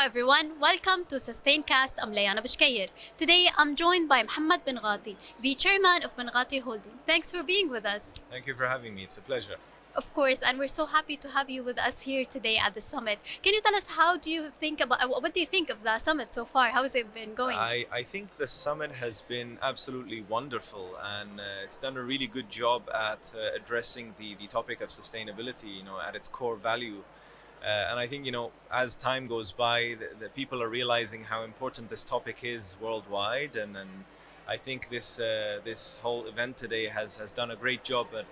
everyone, welcome to SustainCast. I'm Layan Abo Shkier. Today I'm joined by Mohammad BinGhatti, the chairman of Binghatti Holding. Thanks for being with us. Thank you for having me. It's a pleasure. Of course, and we're so happy to have you with us here today at the summit. Can you tell us how do you think about what do you think of the summit so far? How has it been going? I think the summit has been absolutely wonderful, and it's done a really good job at addressing the topic of sustainability, at its core value. And I think, as time goes by, the people are realizing how important this topic is worldwide. And I think this whole event today has done a great job at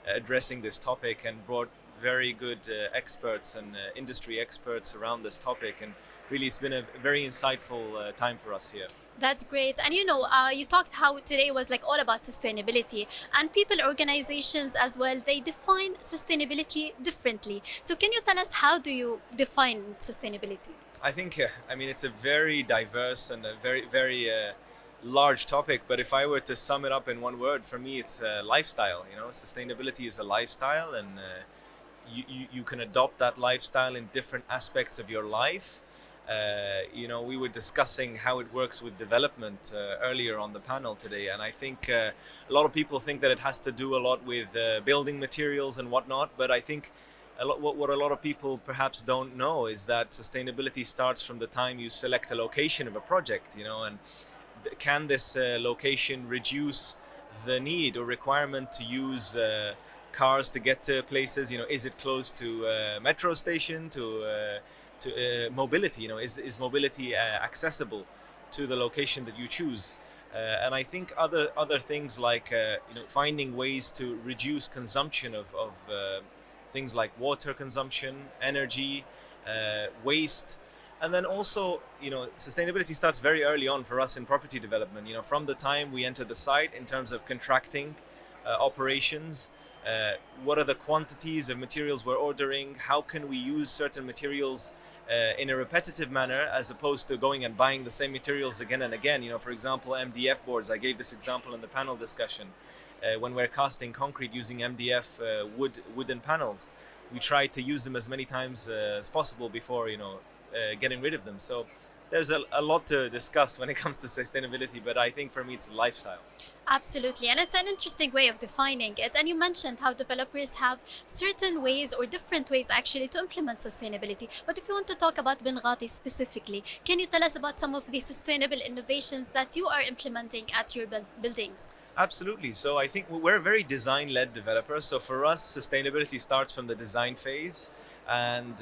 addressing this topic and brought very good experts and industry experts around this topic. And really, it's been a very insightful time for us here. That's great. And you talked how today was like all about sustainability, and people, organizations as well, they define sustainability differently. So can you tell us how do you define sustainability? I think, it's a very diverse and a very large topic, but if I were to sum it up in one word, for me, it's lifestyle. Sustainability is a lifestyle, and you can adopt that lifestyle in different aspects of your life. We were discussing how it works with development earlier on the panel today, and I think a lot of people think that it has to do a lot with building materials and whatnot, but I think what a lot of people perhaps don't know is that sustainability starts from the time you select a location of a project, and can this location reduce the need or requirement to use cars to get to places? Is it close to a metro station, to mobility? Is mobility accessible to the location that you choose? And I think other things like finding ways to reduce consumption of things like water consumption, energy, waste. And then also, sustainability starts very early on for us in property development. From the time we enter the site in terms of contracting operations, what are the quantities of materials we're ordering? How can we use certain materials in a repetitive manner as opposed to going and buying the same materials again and again? For example, MDF boards. I gave this example in the panel discussion. When we're casting concrete using MDF wooden panels, we try to use them as many times as possible before, getting rid of them. So there's a lot to discuss when it comes to sustainability, but I think for me it's a lifestyle. Absolutely, and it's an interesting way of defining it. And you mentioned how developers have certain ways or different ways actually to implement sustainability. But if you want to talk about Binghatti specifically, can you tell us about some of the sustainable innovations that you are implementing at your buildings? Absolutely. So I think we're a very design-led developer. So for us, sustainability starts from the design phase. And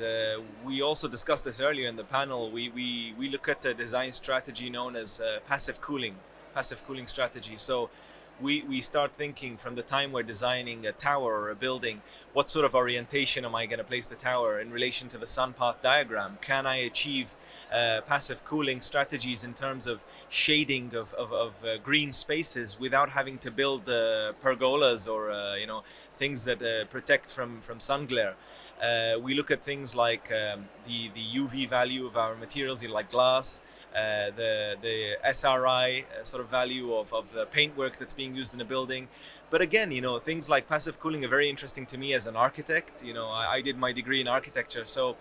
we also discussed this earlier in the panel. We look at a design strategy known as passive cooling strategy. So we start thinking from the time we're designing a tower or a building, what sort of orientation am I going to place the tower in relation to the sun path diagram? Can I achieve passive cooling strategies in terms of shading of green spaces without having to build pergolas or things that protect from sun glare? We look at things like the UV value of our materials, like glass, the SRI sort of value of the paintwork that's being used in a building. But again, things like passive cooling are very interesting to me as an architect. I did my degree in architecture, so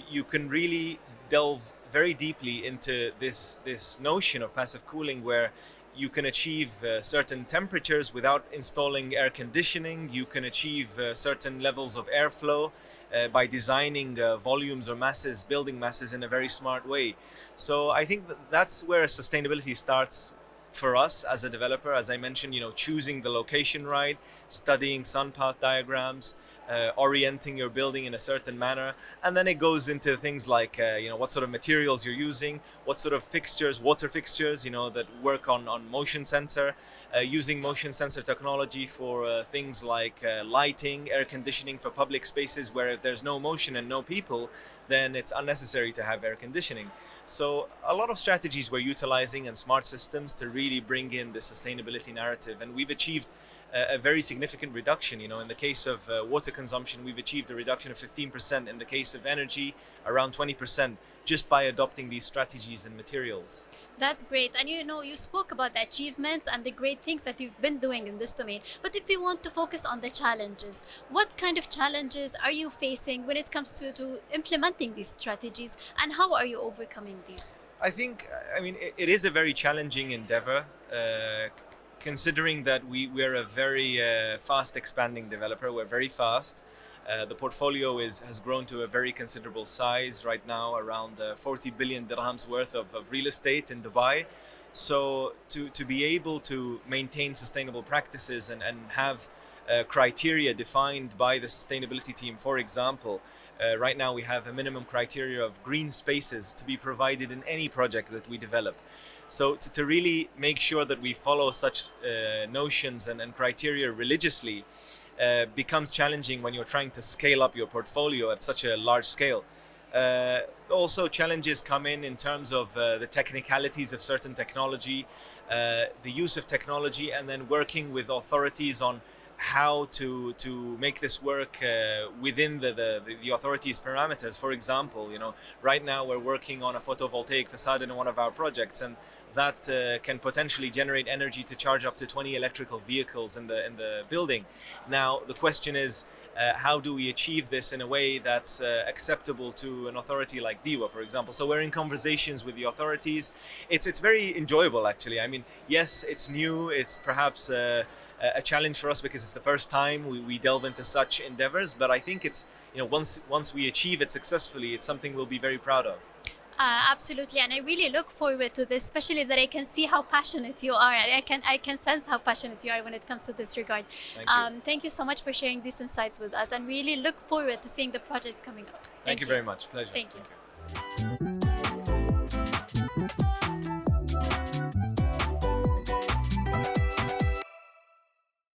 you can really delve very deeply into this notion of passive cooling, where you can achieve certain temperatures without installing air conditioning. You can achieve certain levels of airflow by designing volumes or masses, building masses in a very smart way. So I think that's where sustainability starts for us as a developer. As I mentioned, choosing the location right, studying sun path diagrams, orienting your building in a certain manner, and then it goes into things like what sort of materials you're using, what sort of fixtures, water fixtures, that work on motion sensor, using motion sensor technology for things like lighting, air conditioning for public spaces where if there's no motion and no people, then it's unnecessary to have air conditioning. So a lot of strategies we're utilizing and smart systems to really bring in the sustainability narrative, and we've achieved a very significant reduction. In the case of water consumption, we've achieved a reduction of 15%. In the case of energy, around 20%, just by adopting these strategies and materials. That's great. And you know, you spoke about the achievements and the great things that you've been doing in this domain. But if we want to focus on the challenges, what kind of challenges are you facing when it comes to implementing these strategies, and how are you overcoming these? I think, I mean, it is a very challenging endeavor, considering that we're a very fast expanding developer. We're very fast. The portfolio has grown to a very considerable size right now, around 40 billion dirhams worth of real estate in Dubai. So to be able to maintain sustainable practices and have criteria defined by the sustainability team, for example, right now we have a minimum criteria of green spaces to be provided in any project that we develop. So to really make sure that we follow such notions and criteria religiously becomes challenging when you're trying to scale up your portfolio at such a large scale. Also, challenges come in terms of the technicalities of certain technology, the use of technology, and then working with authorities on how to make this work within the authorities' parameters. For example, you know, right now we're working on a photovoltaic facade in one of our projects, and that can potentially generate energy to charge up to 20 electrical vehicles in the building. Now the question is, how do we achieve this in a way that's acceptable to an authority like DIWA, for example? So we're in conversations with the authorities. It's very enjoyable, actually. I mean, yes, it's new. It's perhaps a challenge for us because it's the first time we delve into such endeavors. But I think it's, you know, once we achieve it successfully, it's something we'll be very proud of. Absolutely, and I really look forward to this, especially that I can see how passionate you are. I can sense how passionate you are when it comes to this regard. Thank you. Thank you so much for sharing these insights with us, and really look forward to seeing the projects coming up. Thank you very much. Pleasure. Thank you. Thank you.